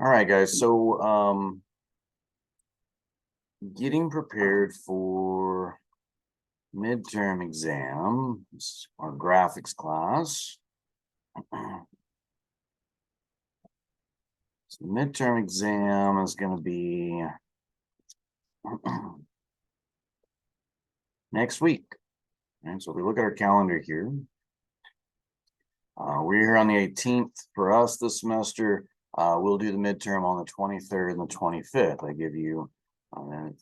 All right, guys. So, getting prepared for midterm exam, this is our graphics class. So midterm exam is going to be next week. And so if we look at our calendar here, we're here on the 18th. For us this semester, we'll do the midterm on the 23rd and the 25th. I give you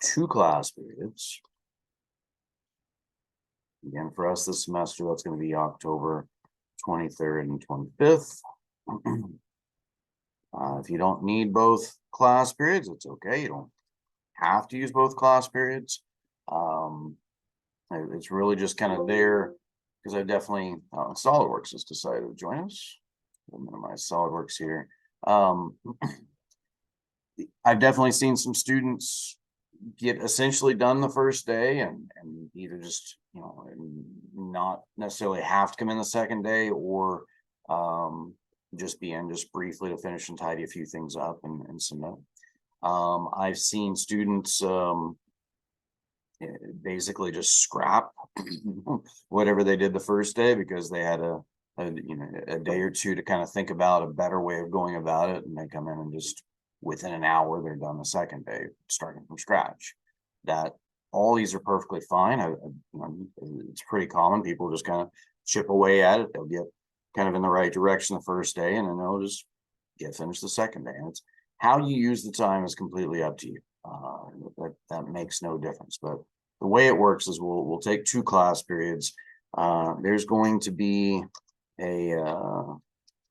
2 class periods. Again, for us this semester, that's going to be October 23rd and 25th. If you don't need both class periods, it's okay. You don't have to use both class periods. It's really just kind of there because I definitely, SolidWorks has decided to join us. We'll minimize SolidWorks here. I've definitely seen some students get essentially done the first day and either just, not necessarily have to come in the second day or just be in just briefly to finish and tidy a few things up and submit. I've seen students basically just scrap whatever they did the first day because they had a day or two to kind of think about a better way of going about it, and they come in and just within an hour they're done the second day starting from scratch. That all these are perfectly fine. It's pretty common. People just kind of chip away at it. They'll get kind of in the right direction the first day, and then they'll just get finished the second day. And it's how you use the time is completely up to you. That makes no difference. But the way it works is we'll take 2 class periods. There's going to be a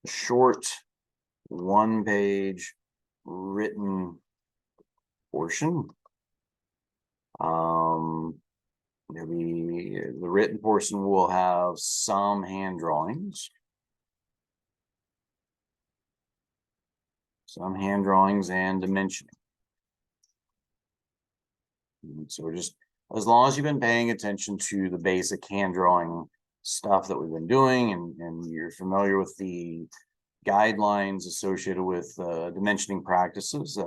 short 1-page written portion. The written portion will have some hand drawings. Some hand drawings and dimensioning. So we're just, as long as you've been paying attention to the basic hand drawing stuff that we've been doing and you're familiar with the guidelines associated with dimensioning practices,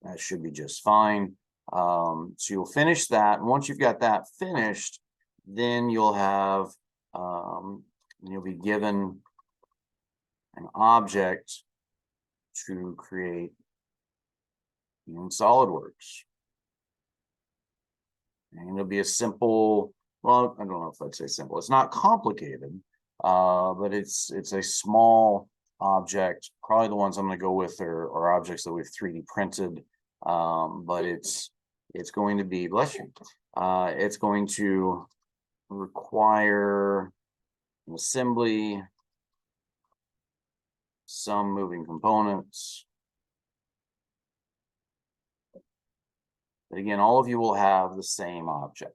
that should be just fine. So you'll finish that, and once you've got that finished, then you'll have you'll be given an object to create in SolidWorks. And it'll be a simple, well, I don't know if I'd say simple. It's not complicated, but it's a small object. Probably the ones I'm going to go with are objects that we've 3D printed. But it's going to be, bless you, it's going to require an assembly, some moving components. But again, all of you will have the same object.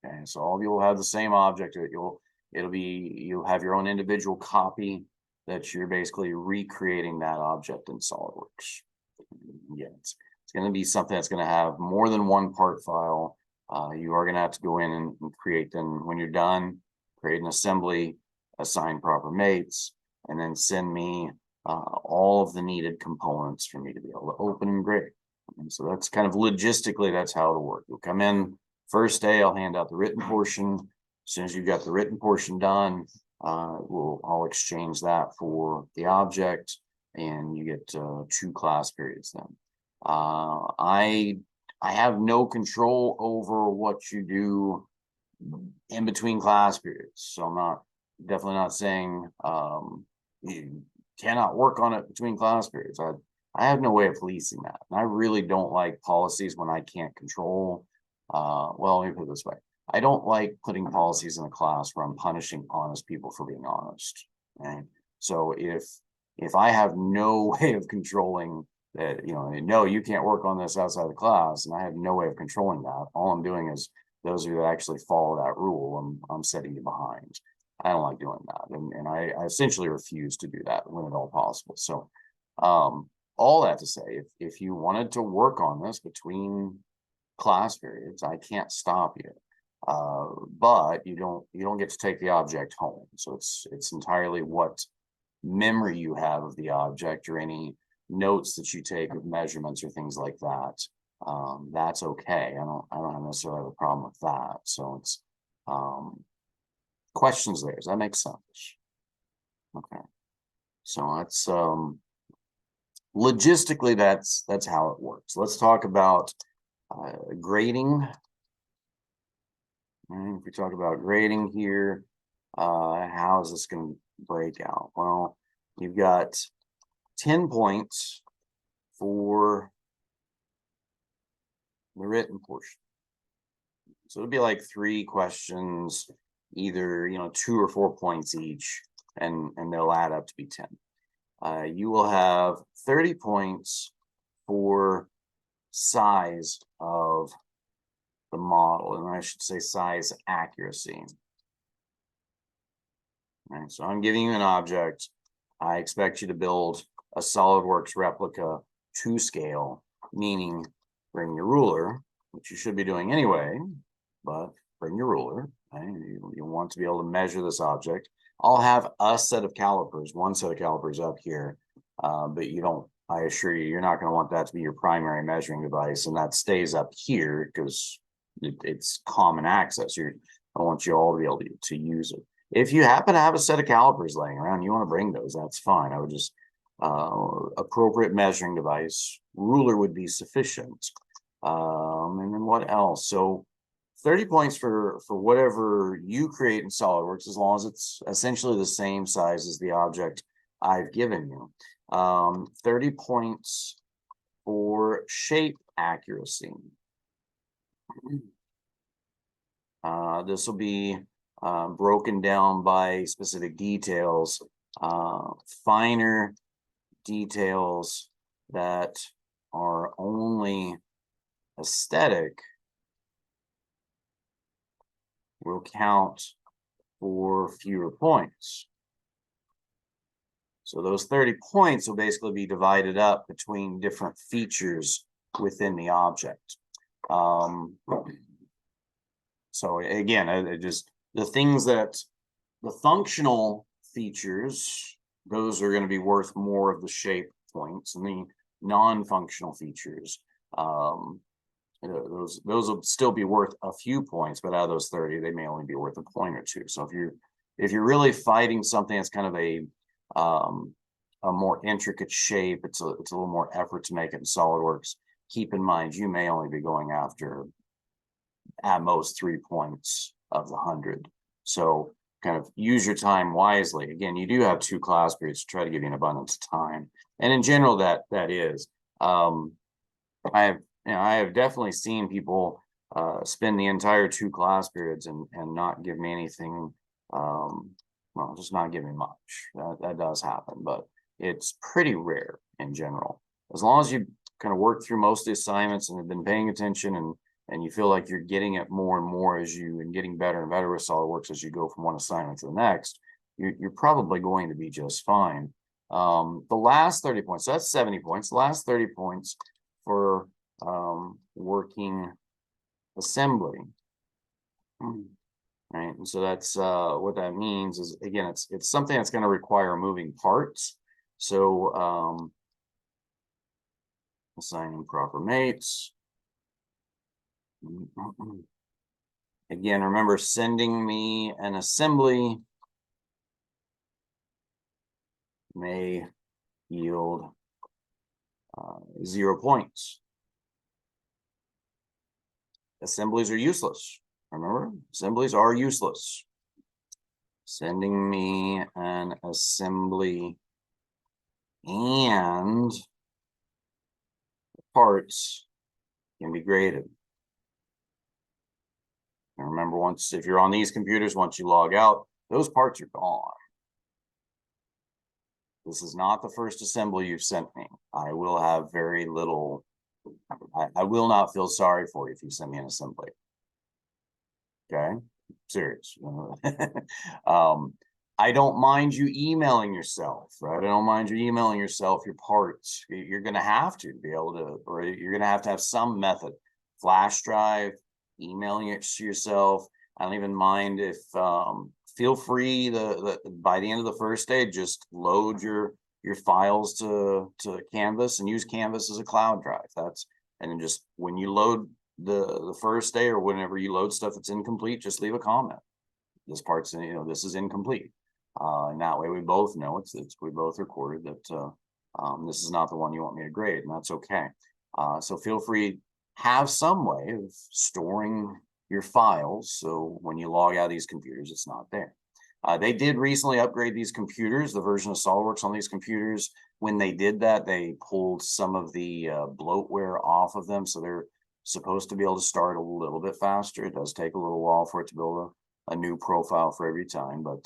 Okay, so all of you will have the same object. You'll have your own individual copy that you're basically recreating that object in SolidWorks. Yeah, it's going to be something that's going to have more than one part file. You are going to have to go in and create them when you're done, create an assembly, assign proper mates, and then send me all of the needed components for me to be able to open and grade. And so that's kind of logistically, that's how it'll work. You'll come in first day, I'll hand out the written portion. As soon as you've got the written portion done, I'll exchange that for the object, and you get 2 class periods then. I have no control over what you do in between class periods, so I'm definitely not saying you cannot work on it between class periods. I have no way of policing that. And I really don't like policies when I can't control. Well, let me put it this way. I don't like putting policies in a class where I'm punishing honest people for being honest. Okay? So if I have no way of controlling that, no, you can't work on this outside the class, and I have no way of controlling that, all I'm doing is those of you that actually follow that rule, I'm setting you behind. I don't like doing that. And I essentially refuse to do that when at all possible. So, all that to say, if you wanted to work on this between class periods, I can't stop you. But you don't get to take the object home. So it's entirely what memory you have of the object or any notes that you take of measurements or things like that, that's okay. I don't necessarily have a problem with that. So it's questions there. Does that make sense? Okay. So that's logistically that's how it works. Let's talk about grading. And if we talk about grading here, how is this going to break out? Well, you've got 10 points for the written portion. So it'd be like 3 questions, either 2 or 4 points each, and they'll add up to be 10. You will have 30 points for size of the model, and I should say size accuracy. All right, so I'm giving you an object. I expect you to build a SolidWorks replica to scale, meaning bring your ruler, which you should be doing anyway, but bring your ruler. Right? You want to be able to measure this object. I'll have a set of calipers, one set of calipers up here, but you don't, I assure you, you're not going to want that to be your primary measuring device, and that stays up here because it's common access. I want you all to be able to use it. If you happen to have a set of calipers laying around, you want to bring those, that's fine. I would just, appropriate measuring device, ruler would be sufficient. And then what else? So 30 points for whatever you create in SolidWorks, as long as it's essentially the same size as the object I've given you. 30 points for shape accuracy. This will be broken down by specific details, finer details that are only aesthetic will count for fewer points. So those 30 points will basically be divided up between different features within the object. So again, just the things that the functional features, those are going to be worth more of the shape points, and the non-functional features, those will still be worth a few points, but out of those 30, they may only be worth a point or two. So if you're really fighting something that's kind of a more intricate shape, it's a little more effort to make it in SolidWorks. Keep in mind, you may only be going after at most 3 points of the 100. So kind of use your time wisely. Again, you do have 2 class periods to try to give you an abundance of time, and in general, that is. I have definitely seen people spend the entire 2 class periods and not give me anything. Well, just not give me much. That does happen, but it's pretty rare in general. As long as you kind of work through most of the assignments and have been paying attention, and you feel like you're getting it more and more and getting better and better with SolidWorks as you go from one assignment to the next, you're probably going to be just fine. The last 30 points, so that's 70 points. The last 30 points for working assembly. Right, and so that's what that means is, again, it's something that's going to require moving parts. So assigning proper mates. Again, remember, sending me an assembly may yield 0 points. Assemblies are useless. Remember, assemblies are useless. Sending me an assembly and parts can be graded. And remember, if you're on these computers, once you log out, those parts are gone. This is not the first assembly you've sent me. I will have very little. I will not feel sorry for you if you send me an assembly. Okay, serious. I don't mind you emailing yourself, right? I don't mind you emailing yourself your parts. You're going to have to be able to, or you're going to have some method. Flash drive, emailing it to yourself. I don't even mind if, feel free by the end of the first day, just load your your files to Canvas and use Canvas as a cloud drive. And then just when you load the first day or whenever you load stuff that's incomplete, just leave a comment. This part's, this is incomplete. And that way we both know we both recorded that this is not the one you want me to grade, and that's okay. So feel free, have some way of storing your files so when you log out of these computers, it's not there. They did recently upgrade these computers, the version of SolidWorks on these computers. When they did that, they pulled some of the bloatware off of them, so they're supposed to be able to start a little bit faster. It does take a little while for it to build a new profile for every time, but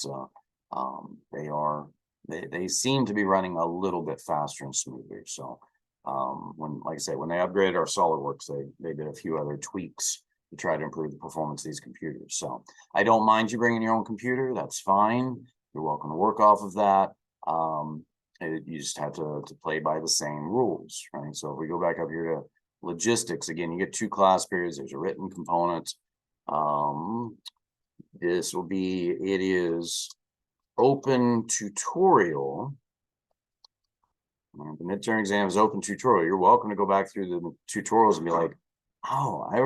they seem to be running a little bit faster and smoother. So like I say, when they upgraded our SolidWorks, they did a few other tweaks to try to improve the performance of these computers. So I don't mind you bringing your own computer. That's fine. You're welcome to work off of that. You just have to play by the same rules, right? So if we go back up here to logistics, again, you get 2 class periods. There's a written component. This will be, it is open tutorial. The midterm exam is open tutorial. You're welcome to go back through the tutorials and be like, oh, there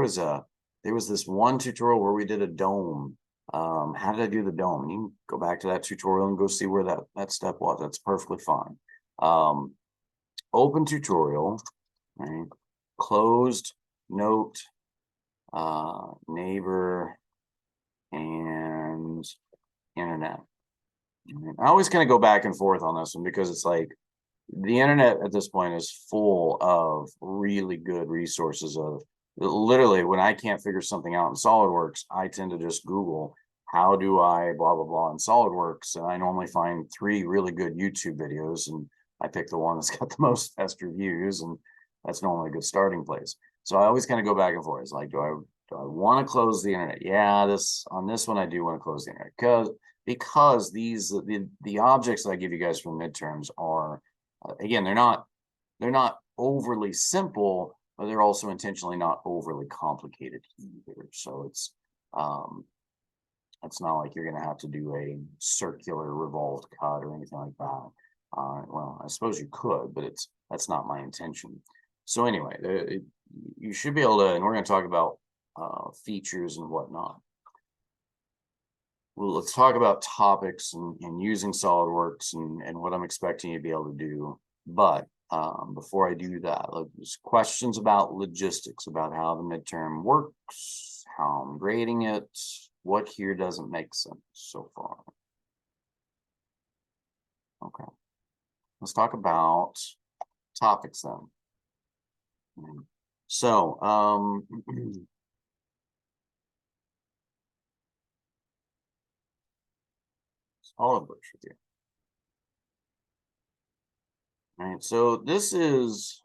was this one tutorial where we did a dome. How did I do the dome? And you can go back to that tutorial and go see where that step was. That's perfectly fine. Open tutorial, right? Closed note, neighbor, and internet. I always kind of go back and forth on this one because it's like the internet at this point is full of really good resources of literally when I can't figure something out in SolidWorks, I tend to just Google how do I blah, blah, blah in SolidWorks. And I normally find 3 really good YouTube videos and I pick the one that's got the most best reviews, and that's normally a good starting place. So I always kind of go back and forth. It's like, do I want to close the internet? Yeah, on this one, I do want to close the internet because the objects that I give you guys from midterms are, again, they're not overly simple, but they're also intentionally not overly complicated either. So it's not like you're going to have to do a circular revolved cut or anything like that. Well, I suppose you could, but that's not my intention. So anyway, you should be able to, and we're going to talk about features and whatnot. Well, let's talk about topics and using SolidWorks and what I'm expecting you to be able to do. But before I do that, there's questions about logistics, about how the midterm works, how I'm grading it, what here doesn't make sense so far. Okay, let's talk about topics then. So, SolidWorks review. All right, so this is,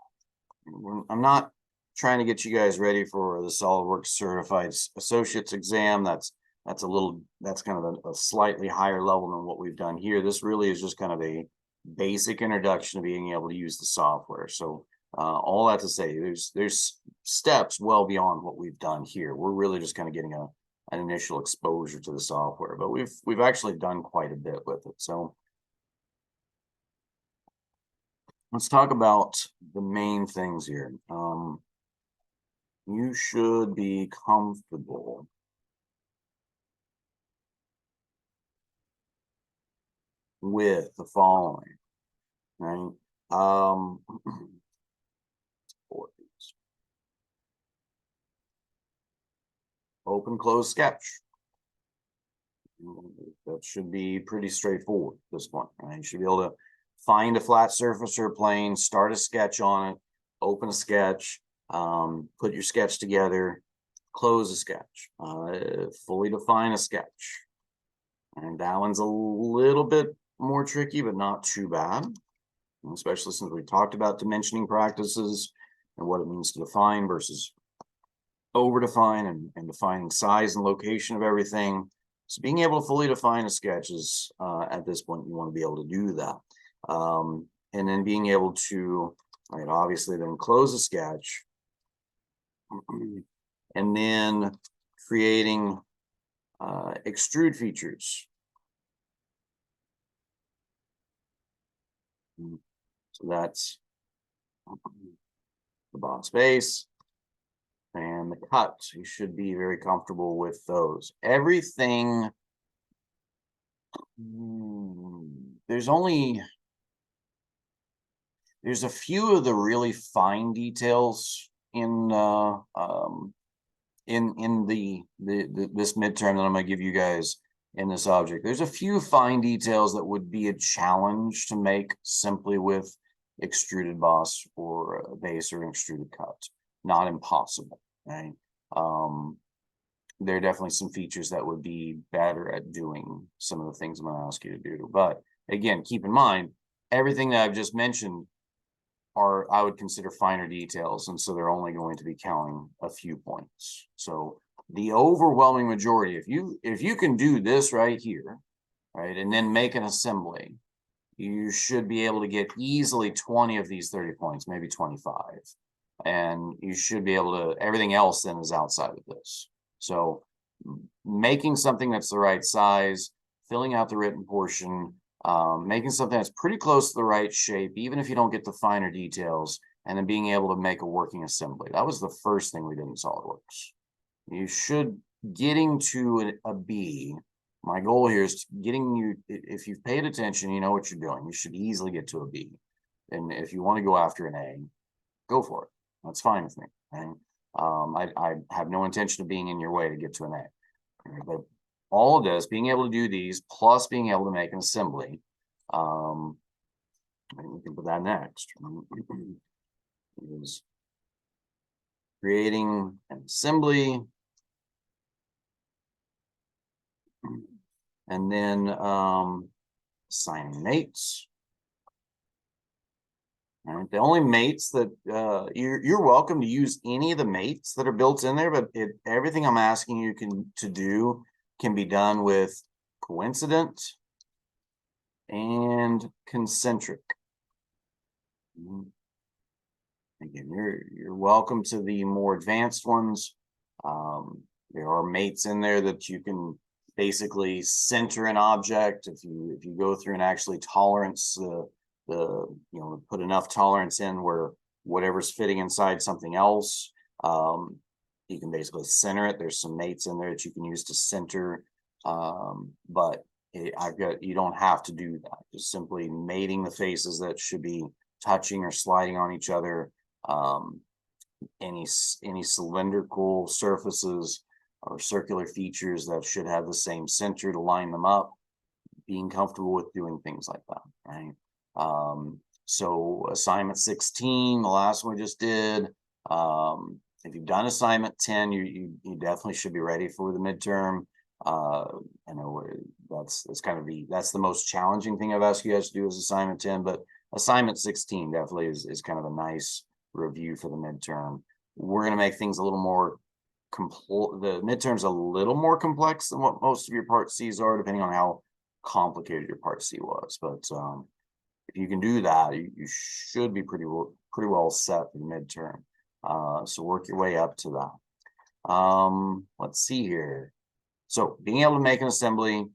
I'm not trying to get you guys ready for the SolidWorks Certified Associates exam. That's kind of a slightly higher level than what we've done here. This really is just kind of a basic introduction to being able to use the software. So all that to say, there's steps well beyond what we've done here. We're really just kind of getting an initial exposure to the software, but we've actually done quite a bit with it. So let's talk about the main things here. You should be comfortable with the following, right? Open, close, sketch. That should be pretty straightforward at this point, right? You should be able to find a flat surface or plane, start a sketch on it, open a sketch, put your sketch together, close a sketch, fully define a sketch. And that one's a little bit more tricky, but not too bad, especially since we talked about dimensioning practices and what it means to define versus over define and defining size and location of everything. So being able to fully define a sketch is at this point, you want to be able to do that. And then being able to, right, obviously then close a sketch and then creating extrude features. So that's the box base and the cut. You should be very comfortable with those. Everything, there's a few of the really fine details in this midterm that I'm going to give you guys in this object. There's a few fine details that would be a challenge to make simply with extruded boss or a base or extruded cut. Not impossible, right? There are definitely some features that would be better at doing some of the things I'm going to ask you to do. But again, keep in mind, everything that I've just mentioned are, I would consider, finer details, and so they're only going to be counting a few points. So the overwhelming majority, if you can do this right here, right, and then make an assembly, you should be able to get easily 20 of these 30 points, maybe 25. And you should be able to, everything else then is outside of this. So making something that's the right size, filling out the written portion, making something that's pretty close to the right shape, even if you don't get the finer details, and then being able to make a working assembly. That was the first thing we did in SolidWorks. You should, getting to a B, my goal here is getting you, if you've paid attention, you know what you're doing. You should easily get to a B. And if you want to go after an A, go for it. That's fine with me. Okay? I have no intention of being in your way to get to an A. Okay? But all of this, being able to do these, plus being able to make an assembly, and we can put that next, is creating an assembly, and then assigning mates. All right, the only mates that you're welcome to use any of the mates that are built in there, but everything I'm asking you to do can be done with coincident and concentric. Again, you're welcome to the more advanced ones. There are mates in there that you can basically center an object. If you go through and actually tolerance put enough tolerance in where whatever's fitting inside something else, you can basically center it. There's some mates in there that you can use to center, but you don't have to do that. Just simply mating the faces that should be touching or sliding on each other. Any cylindrical surfaces or circular features that should have the same center to line them up, being comfortable with doing things like that, right? So assignment 16, the last one we just did, if you've done assignment 10, you definitely should be ready for the midterm. I know that's the most challenging thing I've asked you guys to do is assignment 10, but assignment 16 definitely is kind of a nice review for the midterm. We're going to make things a little more the midterm's a little more complex than what most of your part C's are, depending on how complicated your part C was. But if you can do that, you should be pretty well set for the midterm. So work your way up to that. Let's see here. So being able to make an assembly,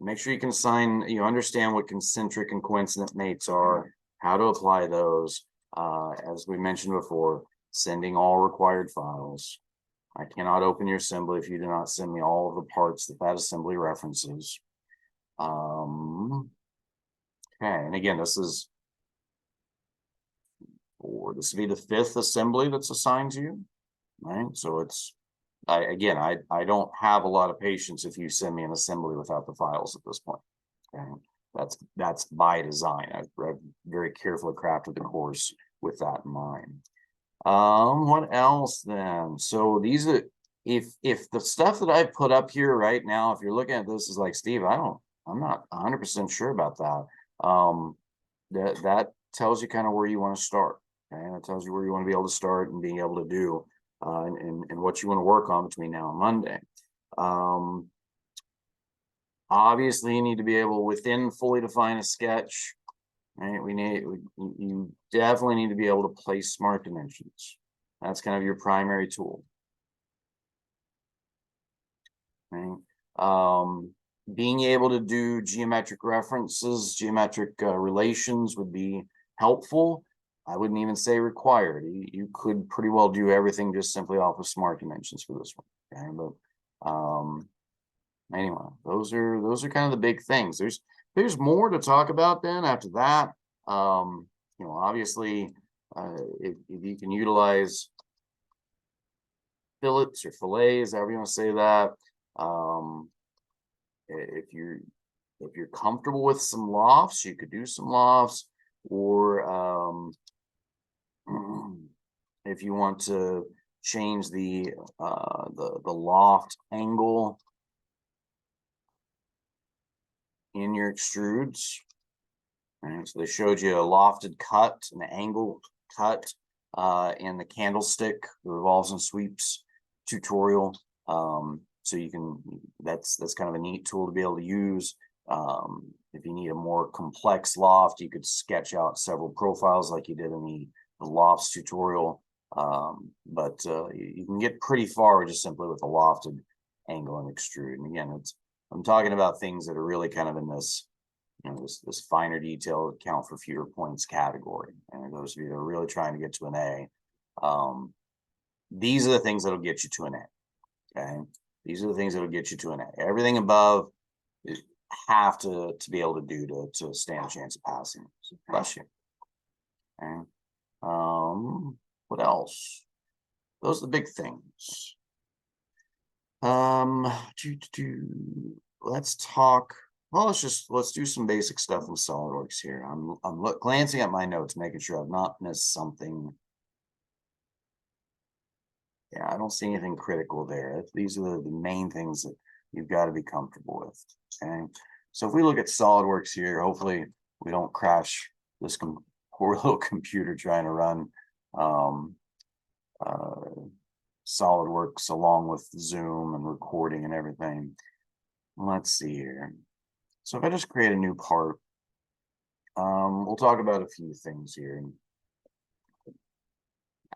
make sure you can assign, you understand what concentric and coincident mates are, how to apply those. As we mentioned before, sending all required files. I cannot open your assembly if you do not send me all of the parts that assembly references. Okay, and again, this will be the 5th assembly that's assigned to you, right? So I don't have a lot of patience if you send me an assembly without the files at this point. Okay, that's by design. I've very carefully crafted the course with that in mind. What else then? So these are, if the stuff that I've put up here right now, if you're looking at this is like, Steve, I'm not 100% sure about that. That tells you kind of where you want to start. Okay, that tells you where you want to be able to start and being able to do, and what you want to work on between now and Monday. Obviously, you need to be able within fully define a sketch. Right, you definitely need to be able to place smart dimensions. That's kind of your primary tool. Right? being able to do geometric references, geometric relations would be helpful. I wouldn't even say required. You could pretty well do everything just simply off of smart dimensions for this one. Okay, but anyway, those are kind of the big things. There's more to talk about then after that. You know, obviously, if you can utilize fillets or fillets, however you want to say that. If you're comfortable with some lofts, you could do some lofts, or if you want to change the loft angle in your extrudes. And so they showed you a lofted cut, an angled cut in the candlestick, the revolves and sweeps tutorial. So you can, that's kind of a neat tool to be able to use. If you need a more complex loft, you could sketch out several profiles like you did in the lofts tutorial. But you can get pretty far just simply with a lofted angle and extrude. And again, I'm talking about things that are really kind of in this, you know, this finer detail count for fewer points category. And those of you that are really trying to get to an A, these are the things that'll get you to an A. Okay, these are the things that'll get you to an A. Everything above you have to be able to do to stand a chance of passing. So bless you. Okay. What else? Those are the big things. Let's talk. Well, let's do some basic stuff in SolidWorks here. I'm glancing at my notes, making sure I've not missed something. Yeah, I don't see anything critical there. These are the main things that you've got to be comfortable with. Okay, so if we look at SolidWorks here, hopefully we don't crash this poor little computer trying to run SolidWorks along with Zoom and recording and everything. Let's see here. So if I just create a new part, we'll talk about a few things here.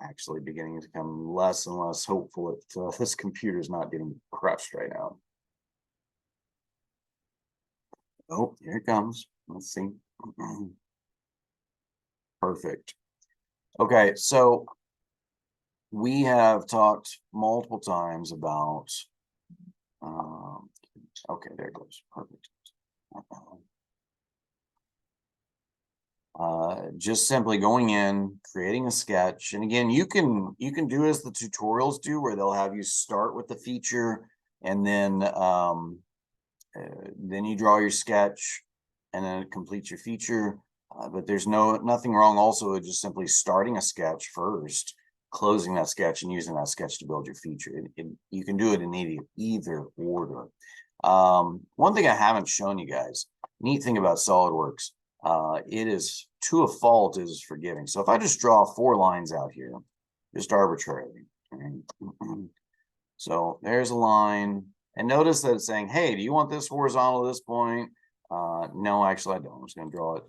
Actually beginning to become less and less hopeful that this computer is not getting crushed right now. Oh, here it comes. Let's see. Perfect. Okay, so we have talked multiple times about, okay, there it goes. Perfect. Just simply going in, creating a sketch. And again, you can do as the tutorials do, where they'll have you start with the feature and then you draw your sketch and then complete your feature. But there's nothing wrong also with just simply starting a sketch first, closing that sketch and using that sketch to build your feature. You can do it in either order. One thing I haven't shown you guys, neat thing about SolidWorks, it is to a fault is forgiving. So if I just draw 4 lines out here, just arbitrarily, okay? So there's a line, and notice that it's saying, hey, do you want this horizontal at this point? No, actually I don't. I'm just going to draw it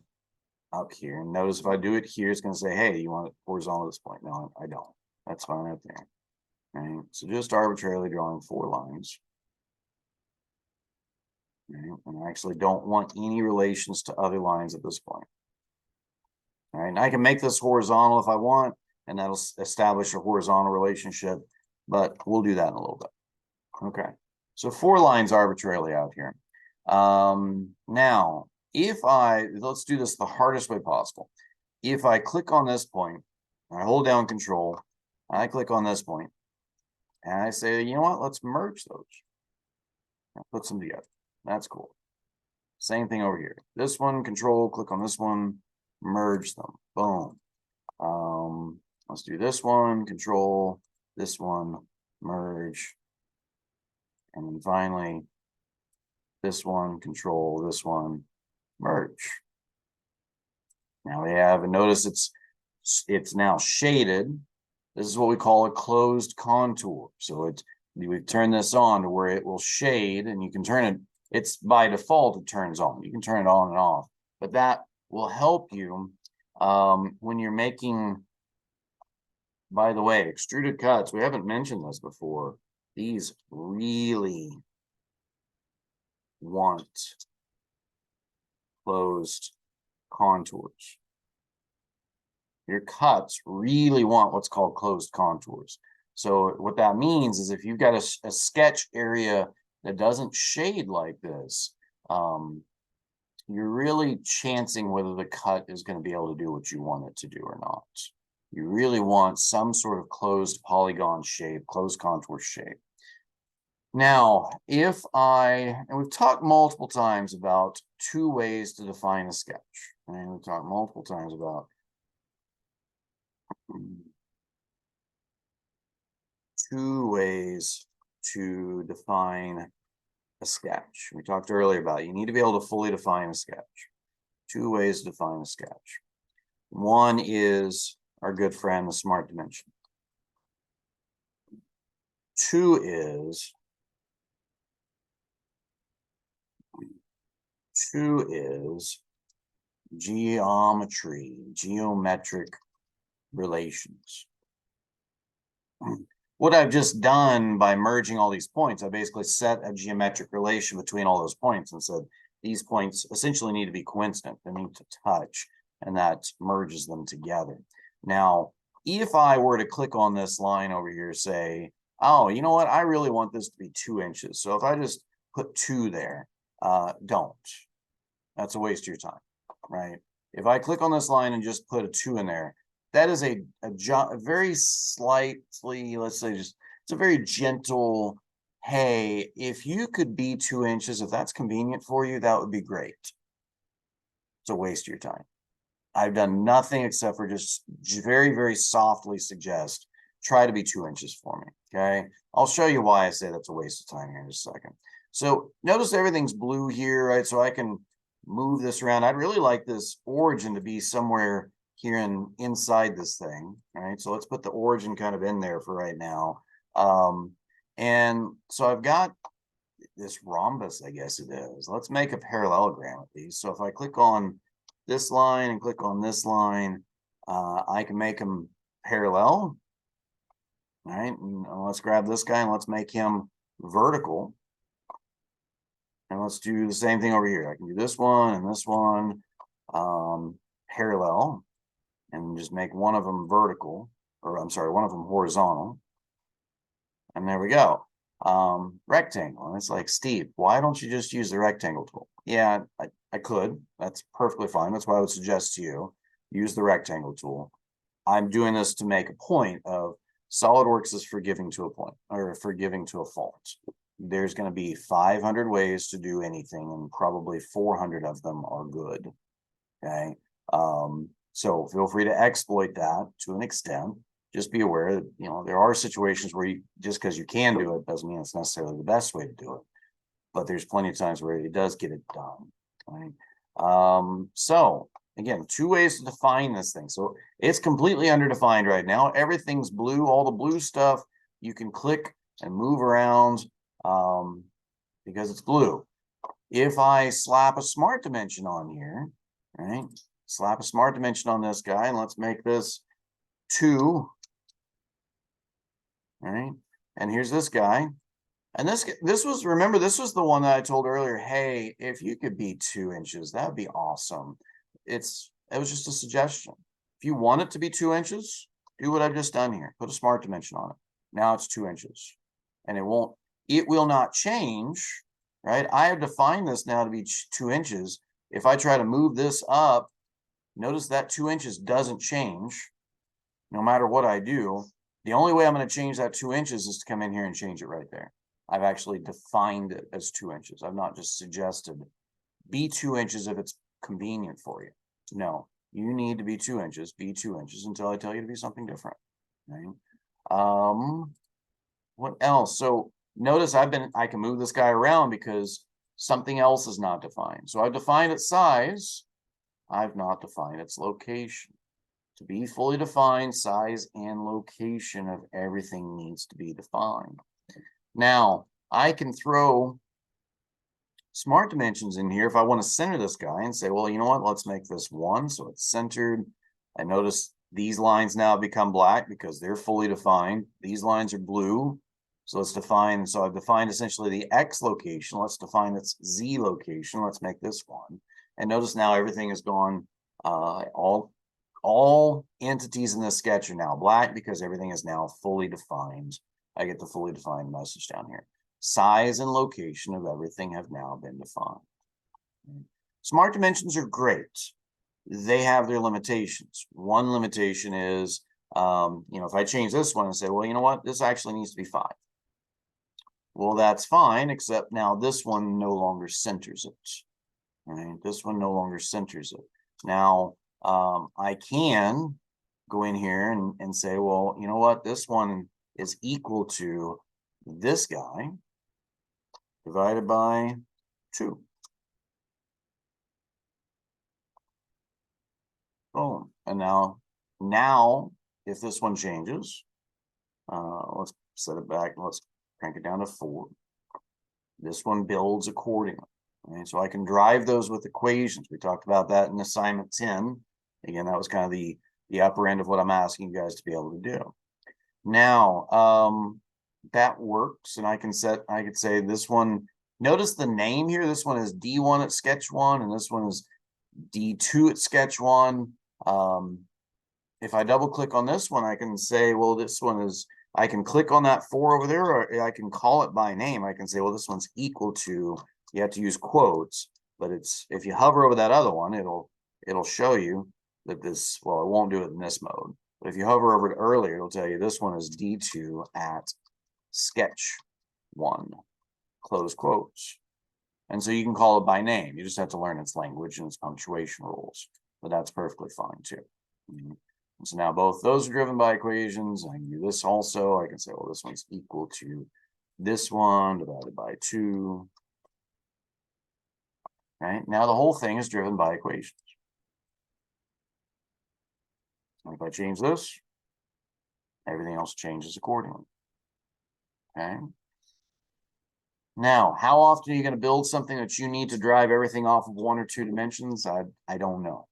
up here. And notice if I do it here, it's going to say, hey, you want it horizontal at this point? No, I don't. That's fine right there. Okay, so just arbitrarily drawing 4 lines. Okay, and I actually don't want any relations to other lines at this point. All right, and I can make this horizontal if I want, and that'll establish a horizontal relationship, but we'll do that in a little bit. Okay, so 4 lines arbitrarily out here. Now, let's do this the hardest way possible. If I click on this point, I hold down Control, I click on this point, and I say, you know what, let's merge those. I'll put them together. That's cool. Same thing over here. This one, Control, click on this one, merge them. Boom. Let's do this one, Control, this one, merge. And then finally, this one, Control, this one, merge. Now we have, and notice it's now shaded. This is what we call a closed contour. So we've turned this on to where it will shade, and you can turn it. It's by default, it turns on. You can turn it on and off, but that will help you when you're making, by the way, extruded cuts. We haven't mentioned this before. These really want closed contours. Your cuts really want what's called closed contours. So what that means is if you've got a sketch area that doesn't shade like this, you're really chancing whether the cut is going to be able to do what you want it to do or not. You really want some sort of closed polygon shape, closed contour shape. Now, and we've talked multiple times about two ways to define a sketch. And we've talked multiple times about two ways to define a sketch. We talked earlier about you need to be able to fully define a sketch. Two ways to define a sketch. One is our good friend, the smart dimension. Two is geometric relations. What I've just done by merging all these points, I basically set a geometric relation between all those points and said these points essentially need to be coincident. They need to touch, and that merges them together. Now, if I were to click on this line over here, say, oh, you know what? I really want this to be 2 inches. So if I just put 2 there, don't. That's a waste of your time, right? If I click on this line and just put a 2 in there, that is a very slightly, let's say, it's a very gentle, hey, if you could be 2 inches, if that's convenient for you, that would be great. It's a waste of your time. I've done nothing except for just very, very softly suggest, try to be 2 inches for me, okay? I'll show you why I say that's a waste of time here in just a second. So notice everything's blue here, right? So I can move this around. I'd really like this origin to be somewhere here inside this thing, right? So let's put the origin kind of in there for right now. And so I've got this rhombus, I guess it is. Let's make a parallelogram of these. So if I click on this line and click on this line, I can make them parallel. All right, and let's grab this guy and let's make him vertical. And let's do the same thing over here. I can do this one and this one parallel, and just make one of them vertical, or I'm sorry, one of them horizontal. And there we go. Rectangle. And it's like, Steve, why don't you just use the rectangle tool? Yeah, I could. That's perfectly fine. That's why I would suggest to you use the rectangle tool. I'm doing this to make a point of SolidWorks is forgiving to a point, or forgiving to a fault. There's going to be 500 ways to do anything, and probably 400 of them are good. Okay. So feel free to exploit that to an extent. Just be aware that, you know, there are situations where you, just because you can do it doesn't mean it's necessarily the best way to do it. But there's plenty of times where it does get it done. Right? So again, 2 ways to define this thing. So it's completely underdefined right now. Everything's blue. All the blue stuff you can click and move around because it's blue. If I slap a smart dimension on here, right? Slap a smart dimension on this guy, and let's make this 2. All right, and here's this guy, and this was, remember, this was the one that I told earlier. Hey, if you could be 2 inches, that would be awesome. It was just a suggestion. If you want it to be 2 inches, do what I've just done here. Put a smart dimension on it. Now it's 2 inches, and it will not change, right? I have defined this now to be 2 inches. If I try to move this up, notice that 2 inches doesn't change no matter what I do. The only way I'm going to change that 2 inches is to come in here and change it right there. I've actually defined it as 2 inches. I've not just suggested be 2 inches if it's convenient for you. No, you need to be 2 inches, be 2 inches until I tell you to be something different. Right? What else? So notice I can move this guy around because something else is not defined. So I've defined its size. I've not defined its location. To be fully defined, size and location of everything needs to be defined. Now, I can throw smart dimensions in here if I want to center this guy and say, well, you know what? Let's make this 1 so it's centered. I notice these lines now become black because they're fully defined. These lines are blue So let's define, so I've defined essentially the X location. Let's define its Z location. Let's make this one. And notice now everything is gone, all entities in this sketch are now black because everything is now fully defined. I get the fully defined message down here. Size and location of everything have now been defined. Smart dimensions are great. They have their limitations. One limitation is, if I change this one and say, well, you know what, this actually needs to be 5. Well, that's fine, except now this one no longer centers it. Right? This one no longer centers it. Now, I can go in here and say, well, you know what, this one is equal to this guy divided by 2. Boom. And now if this one changes, let's set it back. Let's crank it down to 4. This one builds accordingly. Right? So I can drive those with equations. We talked about that in assignment 10. Again, that was kind of the upper end of what I'm asking you guys to be able to do. Now, that works, and I could say this one, notice the name here. This one is D1 at sketch 1, and this one is D2 at sketch 1. If I double click on this one, I can say, well, this one is, I can click on that 4 over there, or I can call it by name. I can say, well, this one's equal to, you have to use quotes, but it's, if you hover over that other one, it'll show you that this, well, it won't do it in this mode. But if you hover over it earlier, it'll tell you this one is D2 at sketch 1, close quotes. And so you can call it by name. You just have to learn its language and its punctuation rules, but that's perfectly fine too. And so now both those are driven by equations. I can do this also. I can say, well, this one's equal to this one divided by 2. Right? Now the whole thing is driven by equations. If I change this, everything else changes accordingly. Okay. Now, how often are you going to build something that you need to drive everything off of 1 or 2 dimensions? I don't know.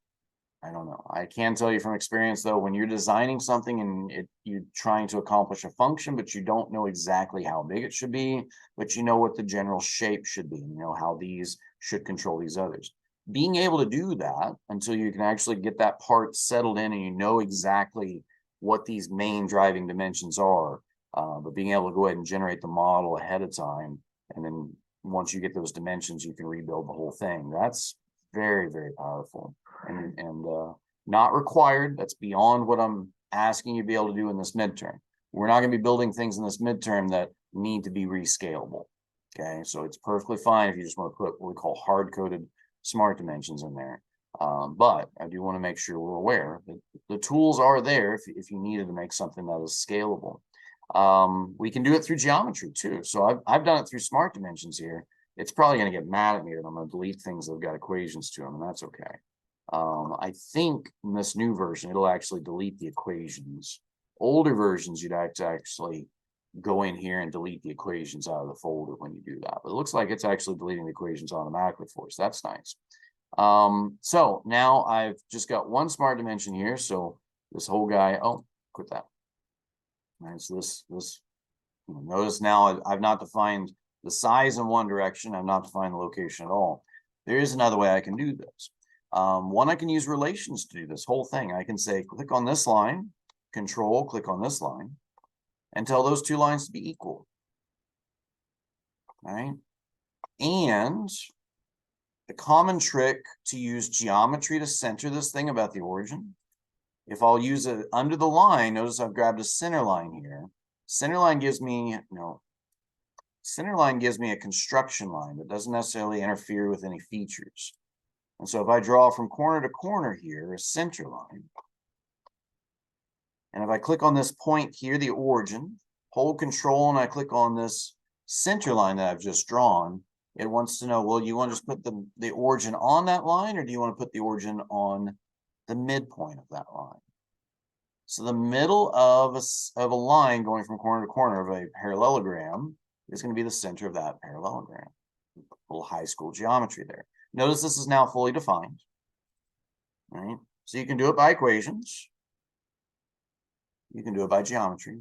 I don't know. I can tell you from experience, though, when you're designing something and you're trying to accomplish a function, but you don't know exactly how big it should be, but you know what the general shape should be, you know how these should control these others. Being able to do that until you can actually get that part settled in and you know exactly what these main driving dimensions are, but being able to go ahead and generate the model ahead of time, and then once you get those dimensions, you can rebuild the whole thing. That's very, very powerful and not required. That's beyond what I'm asking you to be able to do in this midterm. We're not going to be building things in this midterm that need to be rescalable. Okay, so it's perfectly fine if you just want to put what we call hard-coded smart dimensions in there. But I do want to make sure we're aware that the tools are there if you needed to make something that is scalable. We can do it through geometry too. So I've done it through smart dimensions here. It's probably going to get mad at me that I'm going to delete things that have got equations to them, and that's okay. I think in this new version, it'll actually delete the equations. Older versions, you'd have to actually go in here and delete the equations out of the folder when you do that. But it looks like it's actually deleting the equations automatically for us. That's nice. So now I've just got one smart dimension here. So this whole guy, oh, quit that. All right, so this notice now I've not defined the size in one direction. I've not defined the location at all. There is another way I can do this. One, I can use relations to do this whole thing. I can say, click on this line, control, click on this line, and tell those 2 lines to be equal. All right. And the common trick to use geometry to center this thing about the origin, if I'll use it under the line, notice I've grabbed a center line here. Center line gives me, center line gives me a construction line that doesn't necessarily interfere with any features. And so if I draw from corner to corner here, a center line, and if I click on this point here, the origin, hold control, and I click on this center line that I've just drawn, it wants to know, well, you want to just put the origin on that line, or do you want to put the origin on the midpoint of that line? So the middle of a line going from corner to corner of a parallelogram is going to be the center of that parallelogram. A little high school geometry there. Notice this is now fully defined. All right. So you can do it by equations. You can do it by geometry.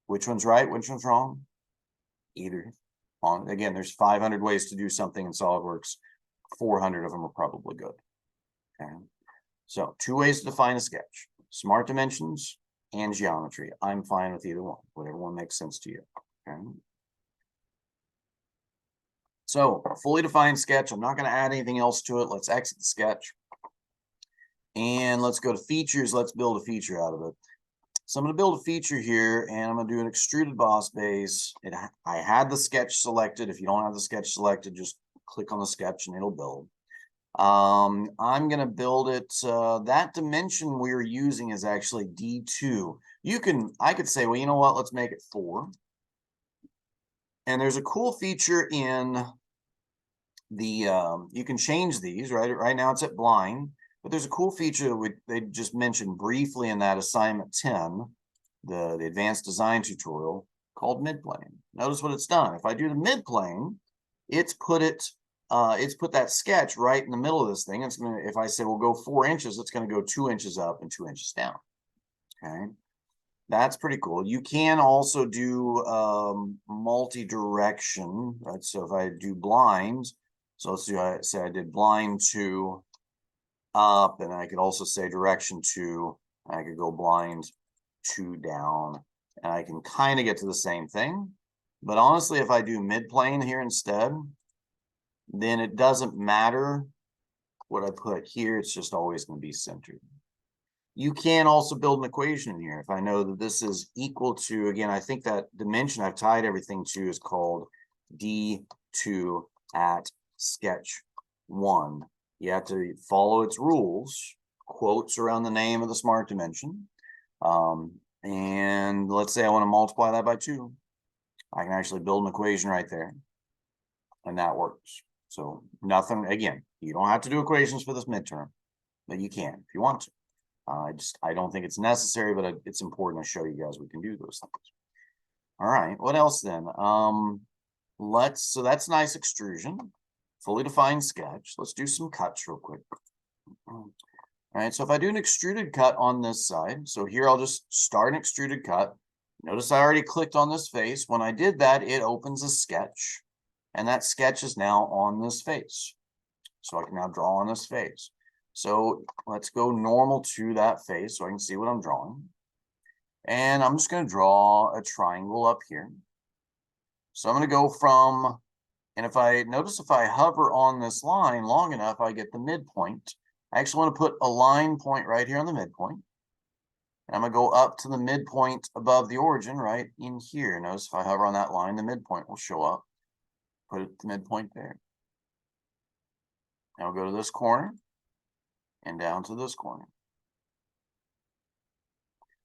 Which one's right? Which one's wrong? either on, again, there's 500 ways to do something in SolidWorks. 400 of them are probably good. Okay. So 2 ways to define a sketch: smart dimensions and geometry. I'm fine with either one, whatever one makes sense to you. Okay. So fully defined sketch. I'm not going to add anything else to it. Let's exit the sketch. And let's go to features. Let's build a feature out of it. So I'm going to build a feature here, and I'm going to do an extruded boss base. I had the sketch selected. If you don't have the sketch selected, just click on the sketch and it'll build. I'm going to build it. That dimension we're using is actually D2. I could say, well, you know what? Let's make it 4. And there's a cool feature in the, you can change these, right? Right now it's at blind. But there's a cool feature they just mentioned briefly in that assignment 10, the advanced design tutorial, called midplane. Notice what it's done. If I do the midplane, it's put that sketch right in the middle of this thing. It's gonna, if I say we'll go 4 inches, it's going to go 2 inches up and 2 inches down. Okay, that's pretty cool. You can also do multi-direction, right? So if I do blind, so let's do, I say I did blind to up, and I could also say direction 2, I could go blind 2 down, and I can kind of get to the same thing. But honestly, if I do midplane here instead, then it doesn't matter what I put here. It's just always going to be centered. You can also build an equation in here. If I know that this is equal to, again, I think that dimension I've tied everything to is called D2 at sketch 1. You have to follow its rules, quotes around the name of the smart dimension. And let's say I want to multiply that by 2. I can actually build an equation right there, and that works. So nothing, again, you don't have to do equations for this midterm, but you can if you want to. I don't think it's necessary, but it's important to show you guys we can do those things. All right, what else then? So that's nice extrusion. Fully defined sketch. Let's do some cuts real quick. All right, so if I do an extruded cut on this side, so here I'll just start an extruded cut. Notice I already clicked on this face. When I did that, it opens a sketch, and that sketch is now on this face. So I can now draw on this face. So let's go normal to that face so I can see what I'm drawing. And I'm just going to draw a triangle up here. So I'm going to go from, and if I hover on this line long enough, I get the midpoint. I actually want to put a line point right here on the midpoint. And I'm going to go up to the midpoint above the origin right in here. Notice if I hover on that line, the midpoint will show up. Put it at the midpoint there. Now we'll go to this corner and down to this corner.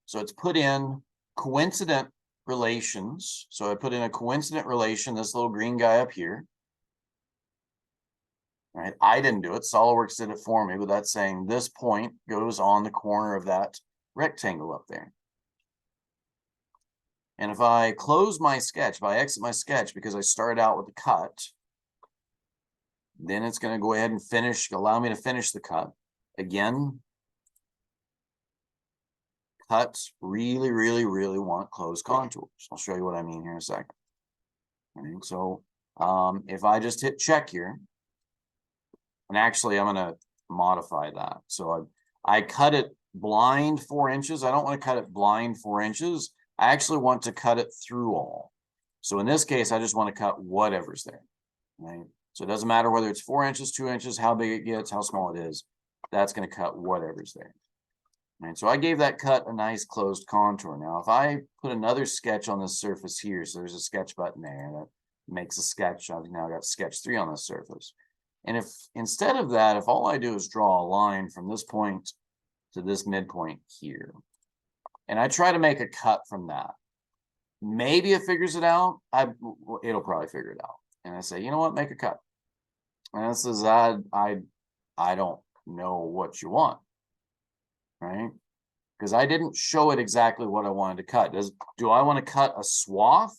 So it's put in coincident relations. So I put in a coincident relation, this little green guy up here. All right, I didn't do it. SolidWorks did it for me, but that's saying this point goes on the corner of that rectangle up there. And if I close my sketch, if I exit my sketch because I started out with the cut, then it's going to go ahead and allow me to finish the cut. Again, cuts really, really, really want closed contours. I'll show you what I mean here in a second. All right, so if I just hit check here, and actually I'm going to modify that. So I cut it blind 4 inches. I don't want to cut it blind 4 inches. I actually want to cut it through all. So in this case, I just want to cut whatever's there. Right? So it doesn't matter whether it's 4 inches, 2 inches, how big it gets, how small it is. That's going to cut whatever's there. Right? So I gave that cut a nice closed contour. Now, if I put another sketch on this surface here, so there's a sketch button there that makes a sketch. I've now got sketch 3 on this surface. And if instead of that, if all I do is draw a line from this point to this midpoint here, and I try to make a cut from that, maybe it figures it out. It'll probably figure it out. And I say, you know what, make a cut. And it says, I don't know what you want, right? Because I didn't show it exactly what I wanted to cut. Do I want to cut a swath,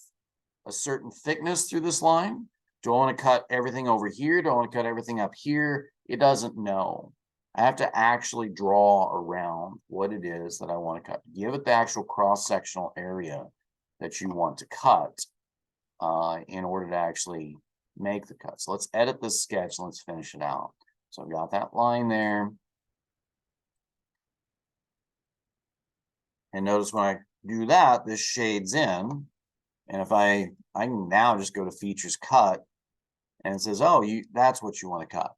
a certain thickness through this line? Do I want to cut everything over here? Do I want to cut everything up here? It doesn't know. I have to actually draw around what it is that I want to cut. Give it the actual cross-sectional area that you want to cut. in order to actually make the cut. So let's edit this sketch. Let's finish it out. So I've got that line there. And notice when I do that, this shades in. And if I can now just go to features cut, and it says, oh, that's what you want to cut.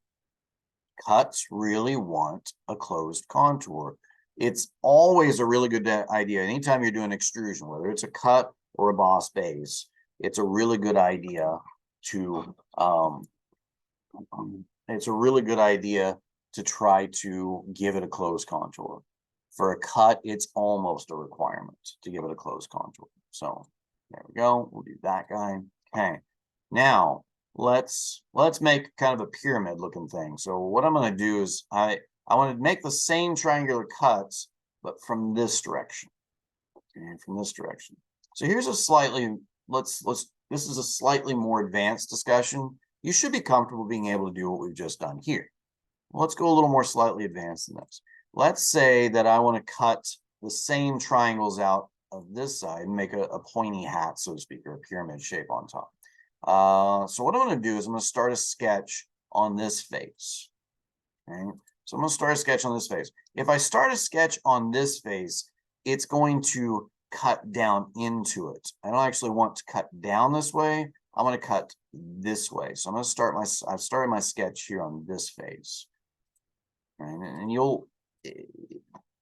Cuts really want a closed contour. It's always a really good idea. Anytime you're doing extrusion, whether it's a cut or a boss base, it's a really good idea to try to give it a closed contour. For a cut, it's almost a requirement to give it a closed contour. So there we go. We'll do that guy. Okay. Now let's make kind of a pyramid looking thing. So what I'm going to do is I want to make the same triangular cuts, but from this direction. Okay, from this direction. So here's a slightly, this is a slightly more advanced discussion. You should be comfortable being able to do what we've just done here. Let's go a little more slightly advanced than this. Let's say that I want to cut the same triangles out of this side and make a pointy hat, so to speak, or a pyramid shape on top. So what I'm going to do is I'm going to start a sketch on this face. Okay? So I'm going to start a sketch on this face. If I start a sketch on this face, it's going to cut down into it. I don't actually want to cut down this way. I'm going to cut this way. So I'm going to start I've started my sketch here on this face. Right? And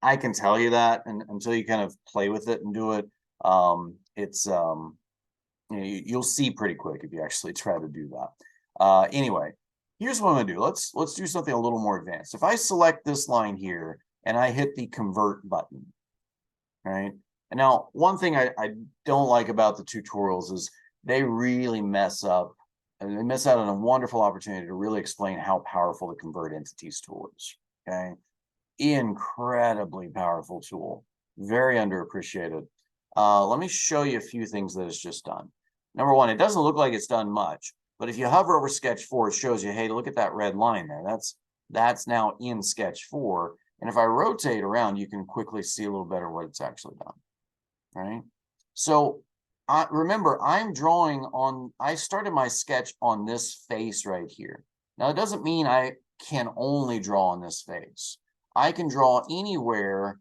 I can tell you that, and until you kind of play with it and do it, you'll see pretty quick if you actually try to do that. Anyway, here's what I'm gonna do. Let's do something a little more advanced. If I select this line here and I hit the convert button, right? And now one thing I don't like about the tutorials is they really mess up, and they miss out on a wonderful opportunity to really explain how powerful the convert entities tool is. Okay, incredibly powerful tool, very underappreciated. Let me show you a few things that it's just done. Number one, it doesn't look like it's done much, but if you hover over sketch 4, it shows you, hey, look at that red line there. That's now in sketch 4. And if I rotate around, you can quickly see a little better what it's actually done. Right? So remember, I started my sketch on this face right here. Now, it doesn't mean I can only draw on this face. I can draw anywhere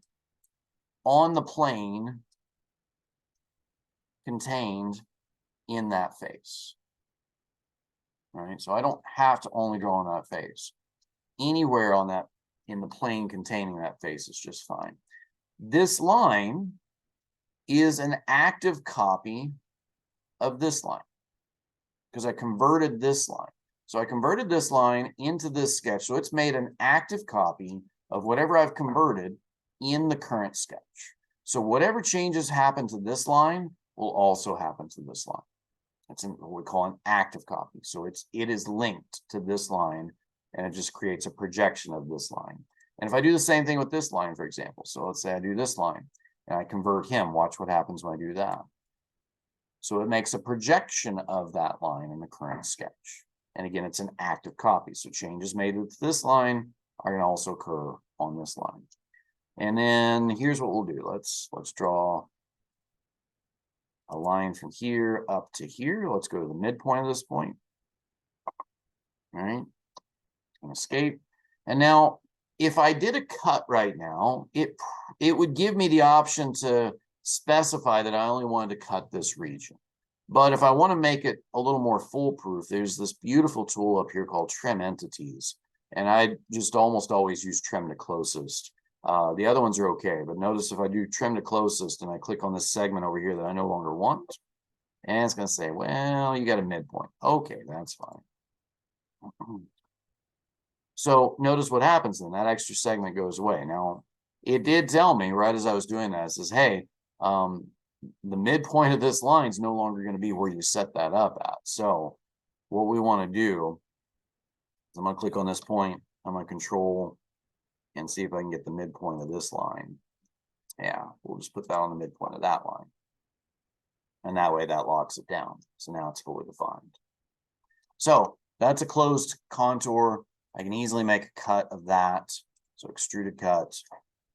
on the plane contained in that face. All right, so I don't have to only draw on that face. Anywhere on that, in the plane containing that face is just fine. This line is an active copy of this line because I converted this line. So I converted this line into this sketch. So it's made an active copy of whatever I've converted in the current sketch. So whatever changes happen to this line will also happen to this line. That's what we call an active copy. So it is linked to this line, and it just creates a projection of this line. And if I do the same thing with this line, for example, so let's say I do this line and I convert him, watch what happens when I do that. So it makes a projection of that line in the current sketch. And again, it's an active copy. So changes made with this line are going to also occur on this line. And then here's what we'll do. Let's draw a line from here up to here. Let's go to the midpoint of this point. All right. And escape. And now, if I did a cut right now, it would give me the option to specify that I only wanted to cut this region. But if I want to make it a little more foolproof, there's this beautiful tool up here called Trim Entities. And I just almost always use Trim to Closest. The other ones are okay, but notice if I do Trim to Closest and I click on this segment over here that I no longer want, and it's going to say, well, you got a midpoint. Okay, that's fine. So notice what happens then. That extra segment goes away. Now, it did tell me right as I was doing that, it says, hey, the midpoint of this line is no longer going to be where you set that up at. So what we want to do is I'm going to click on this point. I'm going to control and see if I can get the midpoint of this line. Yeah, we'll just put that on the midpoint of that line. And that way that locks it down. So now it's fully defined. So that's a closed contour. I can easily make a cut of that. So extruded cut.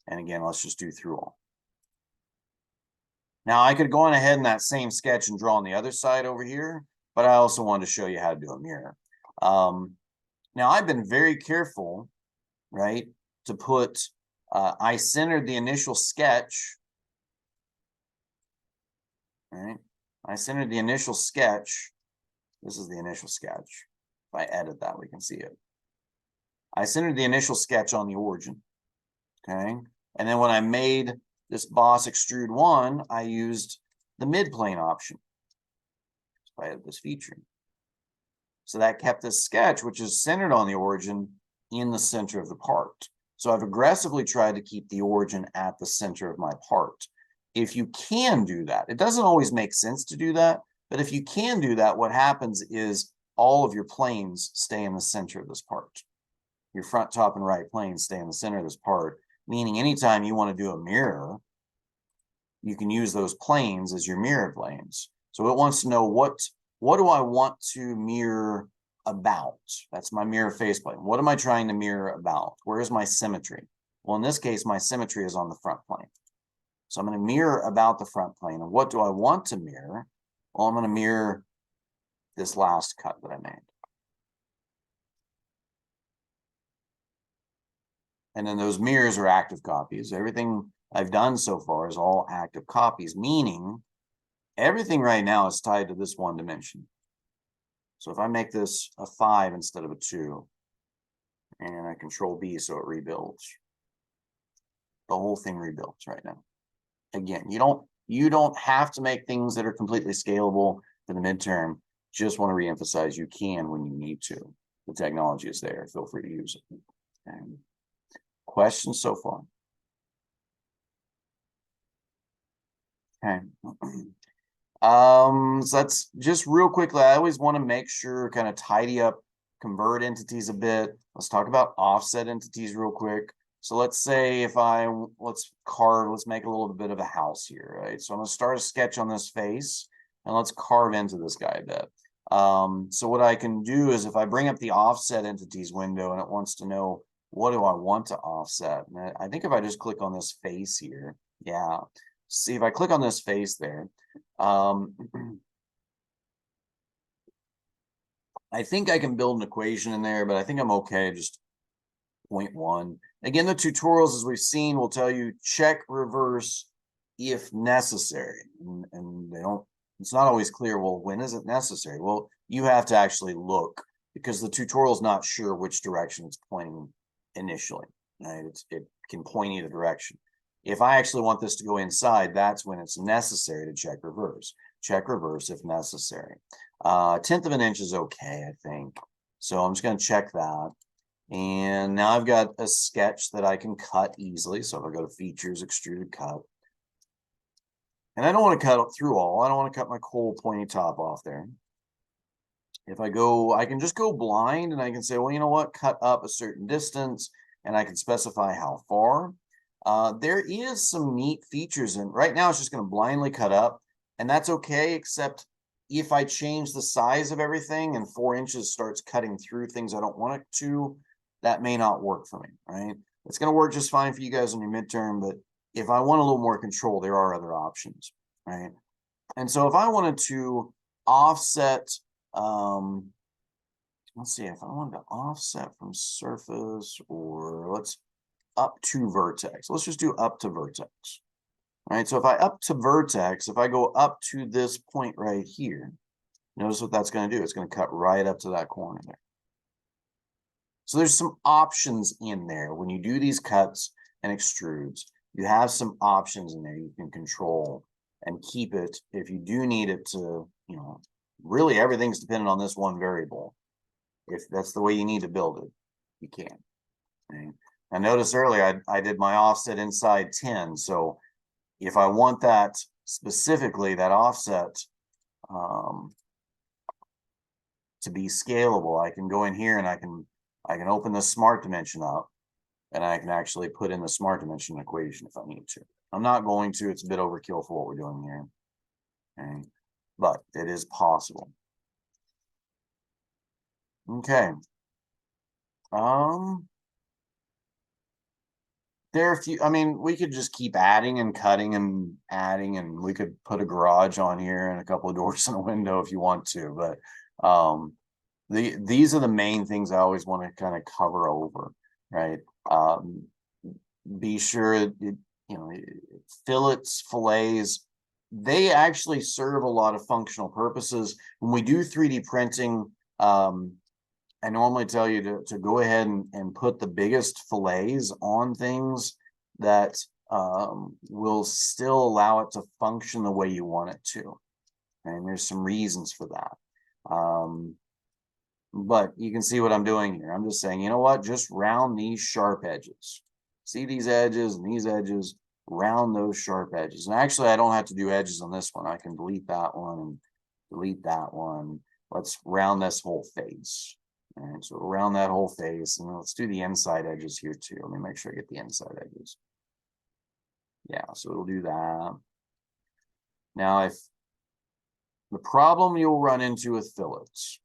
And again, let's just do through all. Now I could go on ahead in that same sketch and draw on the other side over here, but I also wanted to show you how to do a mirror. Now I've been very careful, right, to put, I centered the initial sketch, right? I centered the initial sketch. This is the initial sketch. If I edit that, we can see it. I centered the initial sketch on the origin, okay? And then when I made this boss extrude 1, I used the mid-plane option. So I added this feature. So that kept this sketch, which is centered on the origin, in the center of the part. So I've aggressively tried to keep the origin at the center of my part. If you can do that, it doesn't always make sense to do that, but if you can do that, what happens is all of your planes stay in the center of this part. Your front, top, and right planes stay in the center of this part, meaning anytime you want to do a mirror, you can use those planes as your mirror planes. So it wants to know what do I want to mirror about? That's my mirror faceplate. What am I trying to mirror about? Where is my symmetry? Well, in this case, my symmetry is on the front plane. So I'm going to mirror about the front plane. And what do I want to mirror? Well, I'm going to mirror this last cut that I made. And then those mirrors are active copies. Everything I've done so far is all active copies, meaning everything right now is tied to this one dimension. So if I make this a 5 instead of a 2, and I control B so it rebuilds, the whole thing rebuilds right now. Again, you don't have to make things that are completely scalable for the midterm. Just want to reemphasize you can when you need to. The technology is there. Feel free to use it. And questions so far? Okay. So that's just real quickly. I always want to make sure, kind of tidy up convert entities a bit. Let's talk about offset entities real quick. So let's say if let's make a little bit of a house here, right? So I'm going to start a sketch on this face and let's carve into this guy a bit. So what I can do is if I bring up the offset entities window and it wants to know what do I want to offset, and I think if I just click on this face here, yeah. See, if I click on this face there, I think I can build an equation in there, but I think I'm okay. Just 0.1. Again, the tutorials, as we've seen, will tell you check reverse if necessary. And they don't, it's not always clear, well, when is it necessary? Well, you have to actually look because the tutorial is not sure which direction it's pointing initially. Right? It can point either direction. If I actually want this to go inside, that's when it's necessary to check reverse. Check reverse if necessary. 1/10 of an inch is okay, I think. So I'm just going to check that. And now I've got a sketch that I can cut easily. So if I go to features, extruded cut. And I don't want to cut through all. I don't want to cut my whole pointy top off there. If I go, I can just go blind and I can say, well, you know what? Cut up a certain distance and I can specify how far. There is some neat features in right now. It's just going to blindly cut up and that's okay, except if I change the size of everything and 4 inches starts cutting through things I don't want it to, that may not work for me, right? It's going to work just fine for you guys on your midterm, but if I want a little more control, there are other options, right? And so if I wanted to offset, let's see, if I wanted to offset from surface or let's up to vertex, let's just do up to vertex. Right, so if I up to vertex, if I go up to this point right here, notice what that's going to do. It's going to cut right up to that corner there. So there's some options in there. When you do these cuts and extrudes, you have some options in there you can control and keep it if you do need it to, you know, really everything's dependent on this one variable. If that's the way you need to build it, you can. Right? I noticed earlier I did my offset inside 10, so if I want that specifically, that offset to be scalable, I can go in here and I can open the smart dimension up and I can actually put in the smart dimension equation if I need to. I'm not going to, it's a bit overkill for what we're doing here. Okay, but it is possible. Okay. there are a few, I mean, we could just keep adding and cutting and adding, and we could put a garage on here and a couple of doors and a window if you want to, but these are the main things I always want to kind of cover over, right? Be sure you know, fillets, fillets, they actually serve a lot of functional purposes. When we do 3D printing, I normally tell you to go ahead and put the biggest fillets on things that will still allow it to function the way you want it to. And there's some reasons for that. But you can see what I'm doing here. I'm just saying, you know what? Just round these sharp edges. See these edges and these edges, round those sharp edges. And actually, I don't have to do edges on this one. I can delete that one and delete that one. Let's round this whole face. All right, so around that whole face, and let's do the inside edges here too. Let me make sure I get the inside edges. Yeah, so it'll do that. Now, if the problem you'll run into with fillets,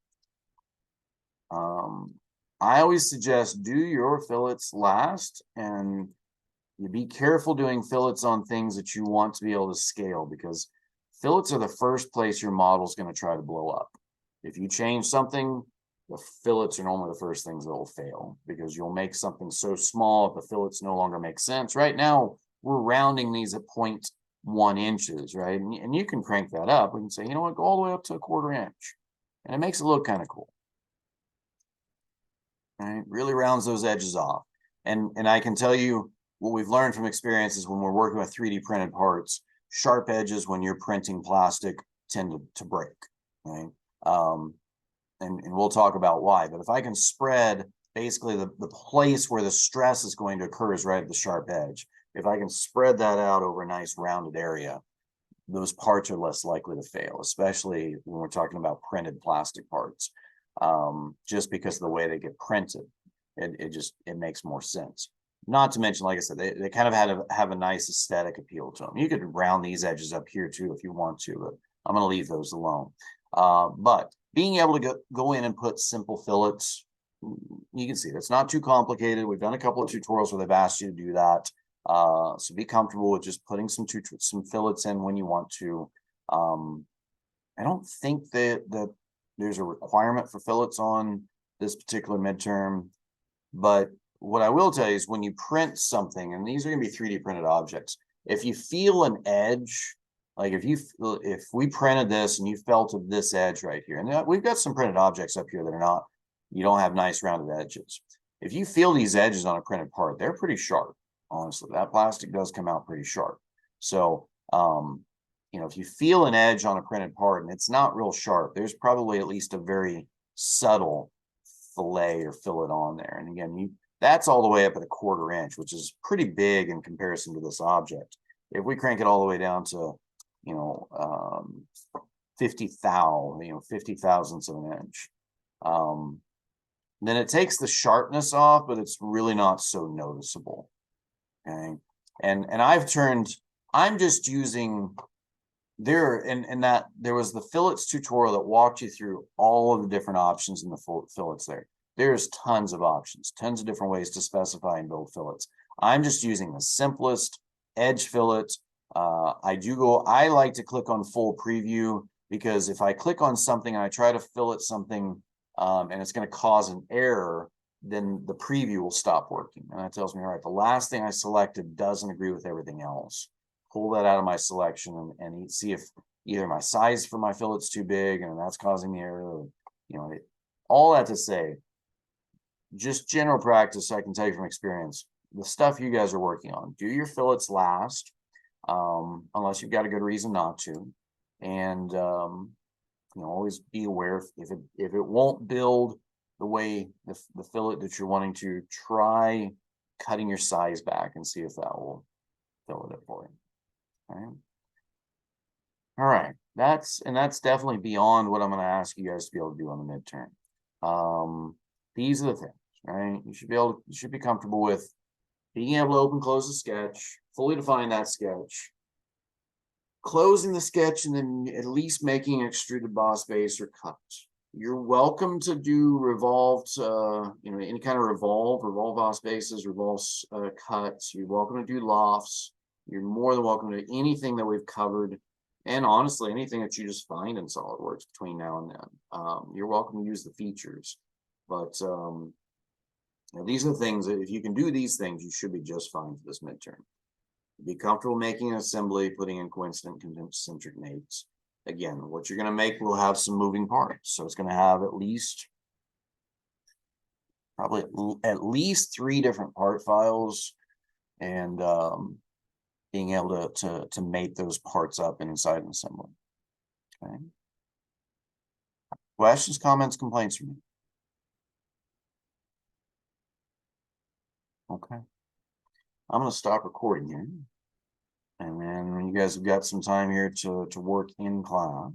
I always suggest do your fillets last, and you be careful doing fillets on things that you want to be able to scale, because fillets are the first place your model is going to try to blow up. If you change something, the fillets are normally the first things that will fail, because you'll make something so small the fillets no longer make sense. Right now, we're rounding these at 0.1 inches, right? And you can crank that up. We can say, you know what, go all the way up to a 1/4 inch. And it makes it look kind of cool. Right? Really rounds those edges off. And I can tell you what we've learned from experience is when we're working with 3D printed parts, sharp edges when you're printing plastic tend to break, right? And we'll talk about why. But if I can spread basically the place where the stress is going to occur is right at the sharp edge. If I can spread that out over a nice rounded area, those parts are less likely to fail, especially when we're talking about printed plastic parts. Just because of the way they get printed, it makes more sense. Not to mention, like I said, they kind of have a nice aesthetic appeal to them. You could round these edges up here too if you want to, but I'm going to leave those alone. But being able to go in and put simple fillets, you can see that's not too complicated. We've done a couple of tutorials where they've asked you to do that. So be comfortable with just putting some fillets in when you want to. I don't think that there's a requirement for fillets on this particular midterm, but what I will tell you is when you print something, and these are going to be 3D printed objects, if you feel an edge, like if we printed this and you felt of this edge right here, and we've got some printed objects up here that are not, you don't have nice rounded edges. If you feel these edges on a printed part, they're pretty sharp. Honestly, that plastic does come out pretty sharp. So, you know, if you feel an edge on a printed part and it's not real sharp, there's probably at least a very subtle fillet or fillet on there. And again, that's all the way up at a 1/4 inch, which is pretty big in comparison to this object. If we crank it all the way down to, you know, 50 thousandths of an inch, then it takes the sharpness off, but it's really not so noticeable. Okay, and I'm just using that there was the fillets tutorial that walked you through all of the different options in the fillets there. There's tons of options, tons of different ways to specify and build fillets. I'm just using the simplest edge fillet. I like to click on full preview, because if I click on something and I try to fillet something and it's going to cause an error, then the preview will stop working. And that tells me, all right, the last thing I selected doesn't agree with everything else. Pull that out of my selection and see if either my size for my fillet's too big and that's causing the error. Or, you know, all that to say, just general practice, I can tell you from experience, the stuff you guys are working on, do your fillets last, unless you've got a good reason not to. And, you know, always be aware if it won't build the way the fillet that you're wanting to, try cutting your size back and see if that will fill it for you. All right, that's definitely beyond what I'm going to ask you guys to be able to do on the midterm. These are the things, right? You should be comfortable with being able to open, close the sketch, fully define that sketch, closing the sketch, and then at least making an extruded boss base or cut. You're welcome to do revolved, any kind of revolve off spaces, cuts. You're welcome to do lofts. You're more than welcome to anything that we've covered. And honestly, anything that you just find in SolidWorks between now and then. You're welcome to use the features. But these are the things that if you can do these things, you should be just fine for this midterm. Be comfortable making an assembly, putting in coincident concentric mates. Again, what you're going to make will have some moving parts. So it's going to have probably at least 3 different part files, and being able to mate those parts up inside an assembly. Okay. Questions, comments, complaints from me? Okay. I'm going to stop recording here. And then when you guys have got some time here to work in class,